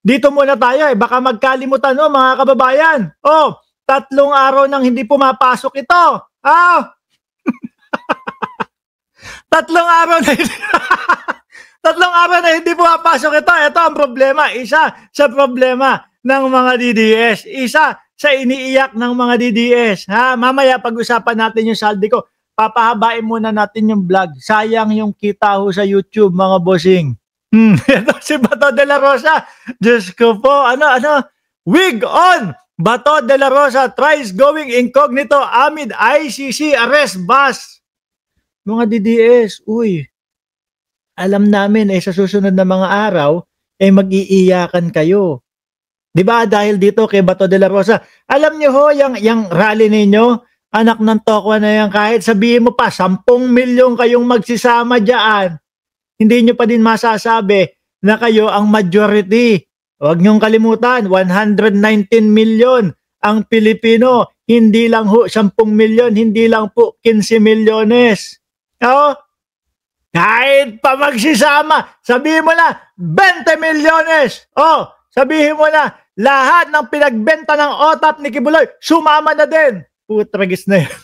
Dito muna tayo baka magkalimutan mga kababayan. 3 araw nang hindi pumapasok ito. 3 araw na hindi, 3 araw na hindi pumapasok ito. Ito ang problema. Isa sa problema ng mga DDS. Isa sa iniiyak ng mga DDS. Mamaya pag-usapan natin yung saldi ko. Papahabain muna natin yung vlog. Sayang yung kita ho sa YouTube, mga bossing. Ito si Bato de la Rosa. Diyos ko po. Wig on! Bato de la Rosa tries going incognito amid ICC arrest bus. Mga DDS, alam namin sa susunod na mga araw, mag-iiyakan kayo. Diba? Dahil dito kay Bato de la Rosa. Alam nyo ho, yung rally ninyo, anak ng tokwa na yan, kahit sabihin mo pa, 10 milyon kayong magsisama dyan, hindi nyo pa din masasabi na kayo ang majority. Huwag nyong kalimutan, 119 milyon ang Pilipino. Hindi lang ho 10 milyon, hindi lang po 15 milyones. Kahit pa magsisama, sabihin mo na 20 milyones. Sabihin mo na lahat ng pinagbenta ng OTAP ni Kibuloy, sumama na din. Putragis na yun.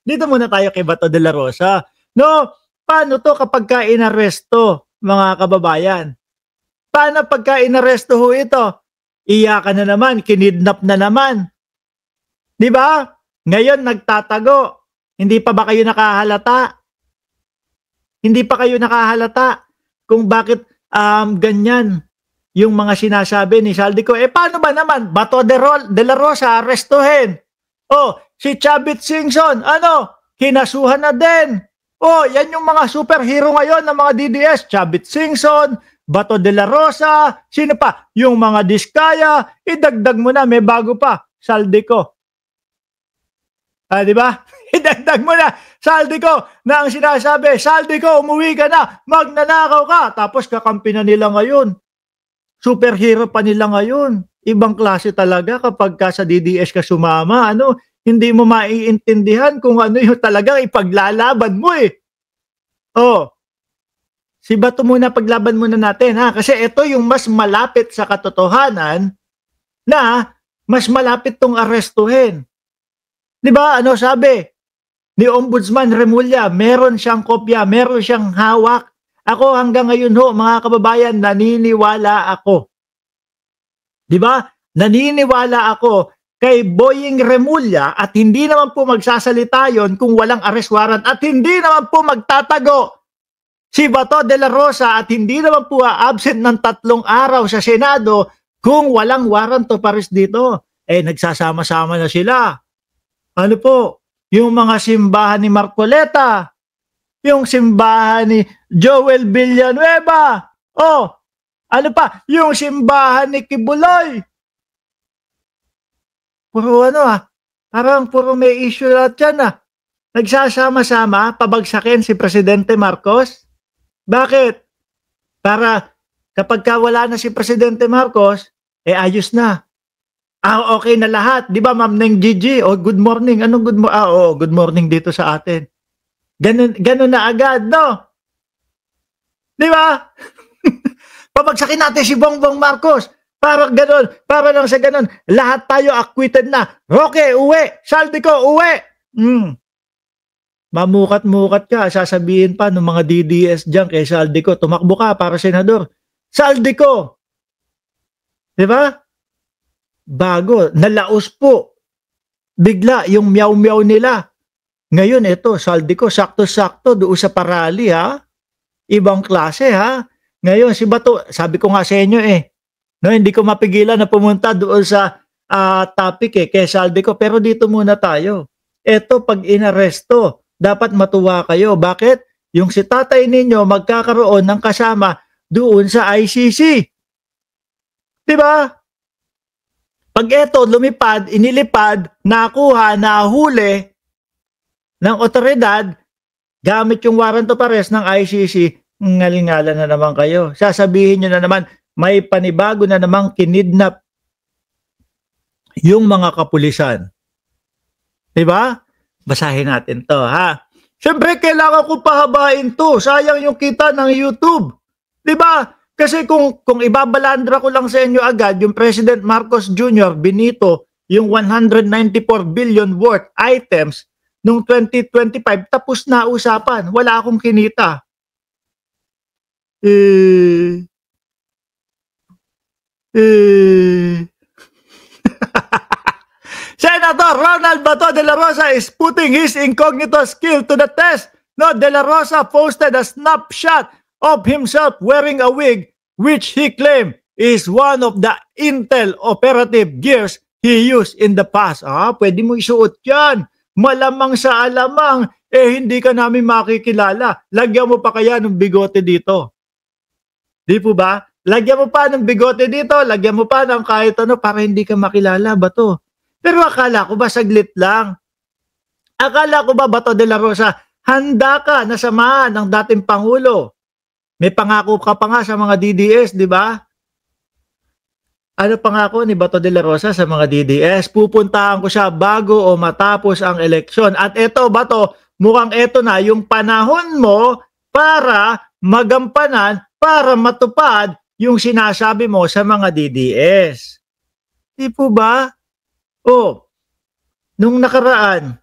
Dito muna tayo kay Bato de la Rosa. Paano to kapag inaresto, mga kababayan? Paano pagka inaresto ho ito? Iyakan na naman, kinidnap na naman. Di ba? Ngayon nagtatago. Hindi pa ba kayo nakahalata? Hindi pa kayo nakahalata kung bakit ganyan yung mga sinasabi ni Saldico. Paano ba naman? Bato de la Rosa, arestuhin. Si Chavit Singson, kinasuhan na din. Yan yung mga superhero ngayon ng mga DDS. Chavit Singson, Bato de la Rosa, sino pa? Yung mga Diskaya, idagdag mo na, may bago pa, Saldico. Di ba? Idagdag mo na, Saldico, na ang sinasabi, Saldico, umuwi ka na, magnanakaw ka. Tapos kakampi na nila ngayon. Superhero pa nila ngayon. Ibang klase talaga kapag ka sa DDS ka sumama, hindi mo maiintindihan kung ano yung talagang ipaglalaban mo Si Bato muna, paglaban muna natin kasi ito yung mas malapit sa katotohanan na mas malapit tong arestuhin. Di ba? Sabi ni Ombudsman Remulla, meron siyang kopya, meron siyang hawak. Ako hanggang ngayon mga kababayan, naniniwala ako. Di ba? Naniniwala ako kay Boying Remulla at hindi naman po magsasalita yon kung walang arrest warrant at hindi naman po magtatago si Bato de la Rosa at hindi naman po absent ng 3 araw sa Senado kung walang warrant of arrest dito. Nagsasama-sama na sila. Yung mga simbahan ni Marcoleta, yung simbahan ni Joel Villanueva, yung simbahan ni Kibuloy. Puro parang puro may issue lahat yan Nagsasama-sama, pabagsakin si Presidente Marcos. Bakit? Para kapag wala na si Presidente Marcos, ayos na. Okay na lahat. Di ba, Ma'am Neng Gigi? Good morning. Anong good morning? Good morning dito sa atin. Ganun na agad, no? Di ba? Pabagsakin natin si Bongbong Marcos. Para ganun. Para lang sa ganun. Lahat tayo acquitted na. Roque, uwi. Saldico, uwi. Mamukat-mukat ka. Sasabihin pa ng mga DDS dyan kay Saldico, tumakbo ka para senador. Saldico. Di ba? Bago. Nalaos po. Bigla yung meow-meow nila. Ngayon, ito, Saldico, sakto-sakto doon sa parali, Ibang klase, Ngayon, si Bato, sabi ko nga sa inyo, hindi ko mapigilan na pumunta doon sa topic, kay Saldico. Pero dito muna tayo. Ito, pag inaresto, dapat matuwa kayo. Bakit? Yung si tatay ninyo magkakaroon ng kasama doon sa ICC. Diba? Pag ito lumipad, inilipad, nakuha, nahuli ng otoridad, gamit yung warrant of arrest ng ICC, ngalingala na naman kayo. Sasabihin nyo na naman, may panibago na namang kinidnap yung mga kapulisan. Diba? Basahin natin to, Siyempre, kailangan ko pahabain to. Sayang yung kita ng YouTube. Diba? Kasi kung ibabalandra ko lang sa inyo agad, yung President Marcos Jr. binito yung 194 billion worth items nung 2025, tapos na usapan. Wala akong kinita. Eh, Senator Ronald Bato de la Rosa is putting his incognito skill to the test. No, De La Rosa posted a snapshot of himself wearing a wig, which he claimed is one of the Intel operative gears he used in the past. Pwede mo isuot yan. Malamang sa alamang, hindi ka namin makikilala. Lagyan mo pa kaya ng bigote dito. Di po ba? Lagyan mo pa ng bigote dito, lagyan mo pa ng kahit ano para hindi ka makilala, Bato. Pero akala ko ba saglit lang? Akala ko ba, Bato de la Rosa, handa ka na samahan ng dating Pangulo? May pangako ka pa nga sa mga DDS, di ba? Ano pangako ni Bato de la Rosa sa mga DDS? Pupuntahan ko siya bago o matapos ang eleksyon. At eto, Bato, mukhang eto na yung panahon mo para magampanan, para matupad yung sinasabi mo sa mga DDS. Di po ba? Nung nakaraan,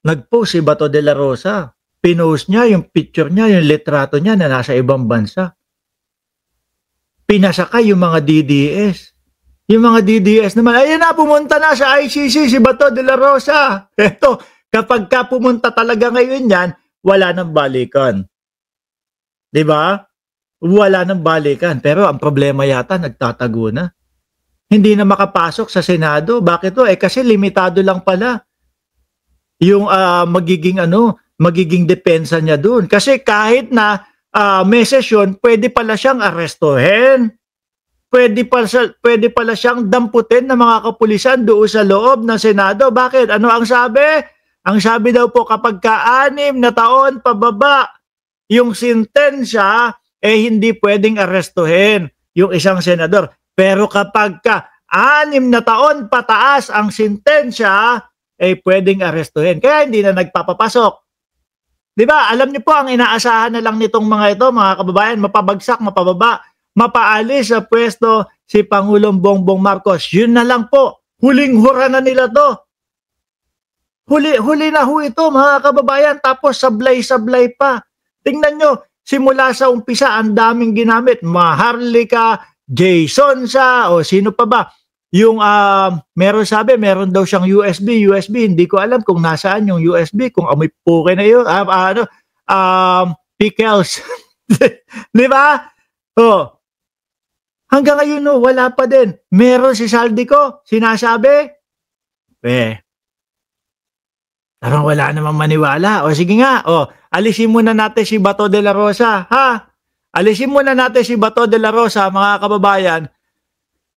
nag-post si Bato de la Rosa. Pinost niya yung picture niya, yung litrato niya na nasa ibang bansa. Pinasakay yung mga DDS. Yung mga DDS naman, ayun na, pumunta na sa ICC si Bato de la Rosa. Eto, kapag ka pumunta talaga ngayon yan, wala nang balikan. Diba? Wala nang balikan. Pero ang problema yata, nagtatago na. Hindi na makapasok sa Senado. Bakit to? Kasi limitado lang pala yung magiging depensa niya doon. Kasi kahit na may sesyon, pwede pala siyang arestuhin. Pwede pala siyang damputin ng mga kapulisan doon sa loob ng Senado. Bakit? Ano ang sabi? Ang sabi daw po, kapag ka-6 na taon pababa yung sentensya, hindi pwedeng arestuhin yung isang senador. Pero kapag ka-6 na taon pataas ang sentensya, pwedeng arestuhin. Kaya hindi na nagpapapasok. Diba? Alam niyo po, ang inaasahan na lang nitong mga ito, mga kababayan, mapabagsak, mapababa, mapaalis sa pwesto si Pangulong Bongbong Marcos. Yun na lang po. Huling-hura na nila to. Huli na ho ito, mga kababayan. Tapos sablay-sablay pa. Tingnan nyo, simula sa umpisa, ang daming ginamit. Maharlika, Jason sa, o sino pa ba? Yung meron daw siyang USB, hindi ko alam kung nasaan yung USB, kung amoy puke na yun, pickles. Di ba? Hanggang ngayon, wala pa din. Meron si Saldico, sinasabi, parang wala namang maniwala. Sige nga, alisin muna natin si Bato de la Rosa, ha? Alisin muna natin si Bato de la Rosa, mga kababayan,